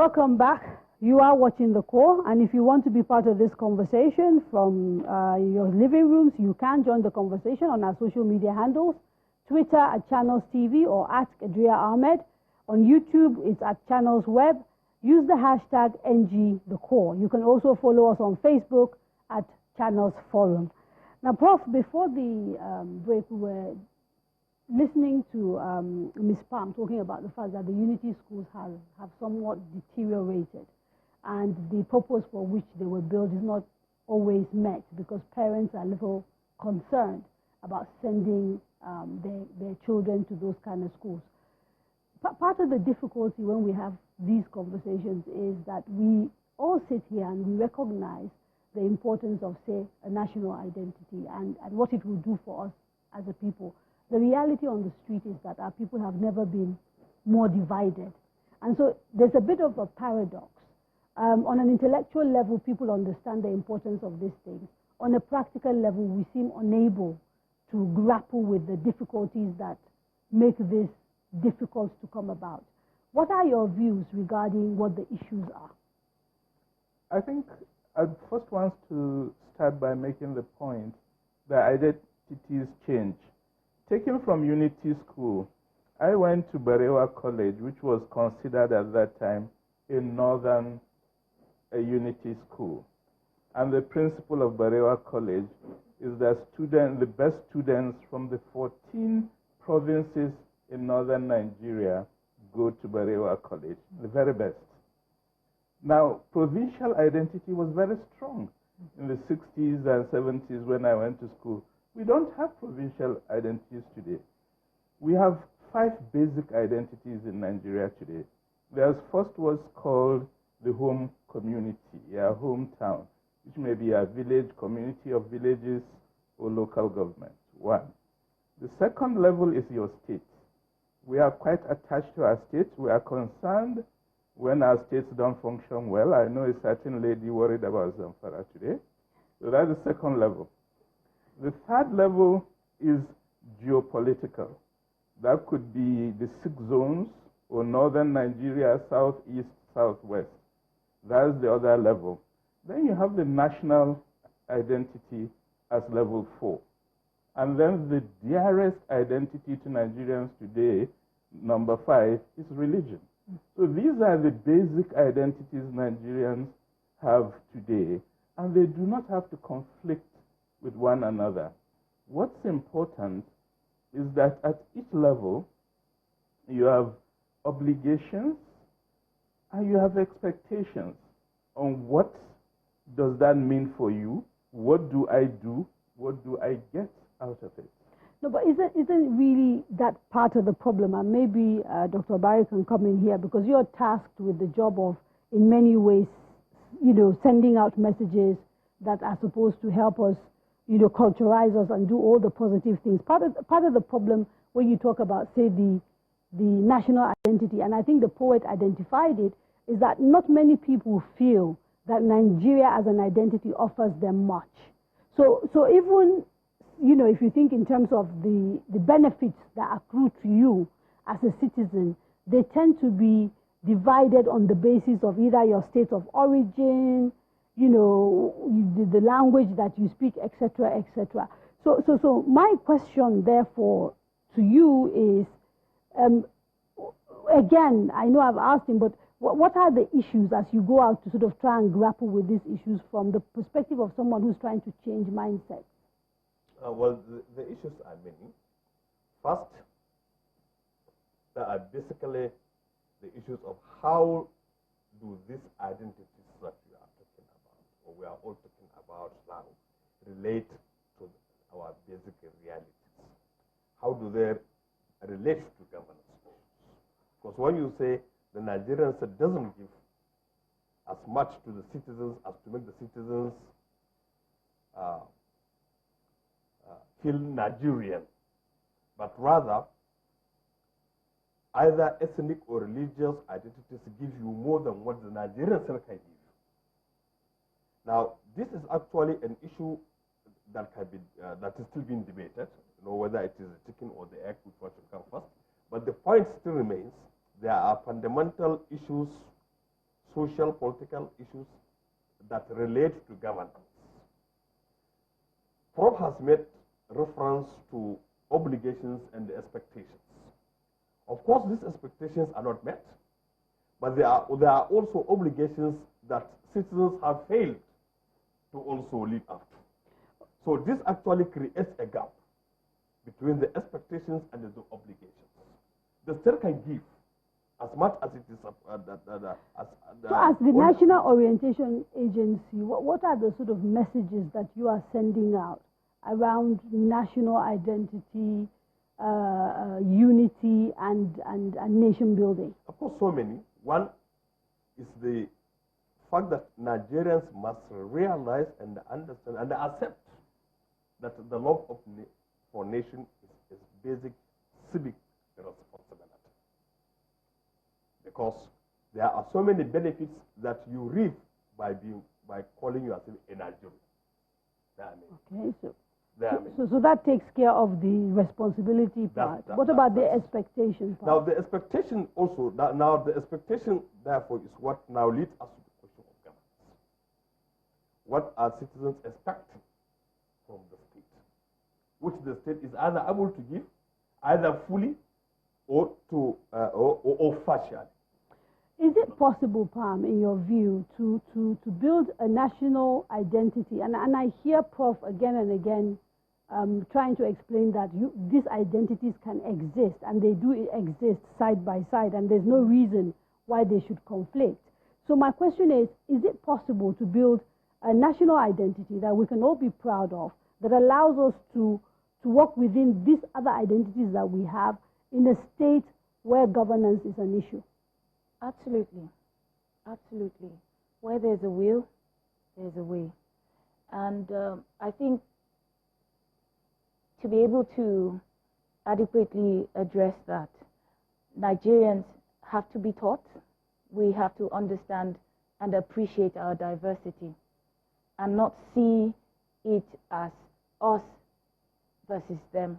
Welcome back. You are watching The Core, and if you want to be part of this conversation from your living rooms, you can join the conversation on our social media handles, Twitter at Channels TV or at Adria Ahmed. On YouTube, it's at Channels Web. Use the hashtag #NGTheCore. You can also follow us on Facebook at Channels Forum. Now, Prof, before the break, we were listening to Ms. Palm talking about the fact that the unity schools have somewhat deteriorated, and the purpose for which they were built is not always met because parents are a little concerned about sending their children to those kind of schools. Part of the difficulty when we have these conversations is that we all sit here and we recognize the importance of, say, a national identity and what it will do for us as a people. The reality on the street is that our people have never been more divided. And so there's a bit of a paradox. On an intellectual level, people understand the importance of these things. On a practical level, we seem unable to grapple with the difficulties that make this difficult to come about. What are your views regarding what the issues are? I think I first want to start by making the point that identities change. Taken from Unity School, I went to Barewa College, which was considered at that time a northern Unity school. And the principle of Barewa College is that the best students from the 14 provinces in northern Nigeria go to Barewa College, the very best. Now, provincial identity was very strong in the 60s and 70s when I went to school. We don't have provincial identities today. We have 5 basic identities in Nigeria today. The first was called the home community, your hometown, which may be a village, community of villages, or local government. 1. The second level is your state. We are quite attached to our states. We are concerned when our states don't function well. I know a certain lady worried about Zamfara today. So that's the second level. The third level is geopolitical. That could be the 6 zones or northern Nigeria, southeast, southwest. That's the other level. Then you have the national identity as level 4. And then the dearest identity to Nigerians today, number 5, is religion. So these are the basic identities Nigerians have today, and they do not have to conflict with one another. What's important is that at each level, you have obligations and you have expectations on what does that mean for you, what do I do, what do I get out of it. No, but isn't really that part of the problem? And maybe Dr. Barry can come in here because you're tasked with the job of, in many ways, sending out messages that are supposed to help us, culturalize us and do all the positive things. Part of the problem when you talk about, say, the national identity, and I think the poet identified it, is that not many people feel that Nigeria as an identity offers them much. So even, if you think in terms of the benefits that accrue to you as a citizen, they tend to be divided on the basis of either your state of origin, the language that you speak, etc., etc. So my question, therefore, to you is, again, I know I've asked him, but what are the issues as you go out to sort of try and grapple with these issues from the perspective of someone who's trying to change mindset? Well, the issues are many. First, there are basically the issues of how do these identities that we are talking about, or we are all talking about now, relate to our basic realities? How do they relate to governance? Because when you say the Nigerian state doesn't give as much to the citizens as to make the citizens feel Nigerian, but rather either ethnic or religious identities give you more than what the Nigerian state can give you. Now, this is actually an issue that can be that is still being debated. Whether it is the chicken or the egg, which one should come first. But the point still remains: there are fundamental issues social, political issues that relate to governance. Prof has made reference to obligations and expectations. Of course, these expectations are not met, but there are also obligations that citizens have failed to also live up to. So this actually creates a gap between the expectations and the obligations. The state can give as much as it is. So as the National Orientation Agency, what are the sort of messages that you are sending out around national identity, unity, and nation building? Of course, so many. One is the fact that Nigerians must realize and understand and accept that the love for nation is basic civic responsibility. Because there are so many benefits that you reap by calling yourself a Nigerian. Okay, so that takes care of the responsibility part. What about the expectation part? Now the expectation also, now the expectation therefore is what now leads us to the question of governance. What are citizens expecting from the state? Which the state is either able to give, either fully or partially. Is it possible, Pam, in your view, to build a national identity? And I hear Prof again and again trying to explain that these identities can exist, and they do exist side by side, and there's no reason why they should conflict. So my question is it possible to build a national identity that we can all be proud of, that allows us to work within these other identities that we have in a state where governance is an issue? Absolutely. Absolutely. Where there's a will, there's a way. And I think to be able to adequately address that, Nigerians have to be taught. We have to understand and appreciate our diversity and not see it as us versus them.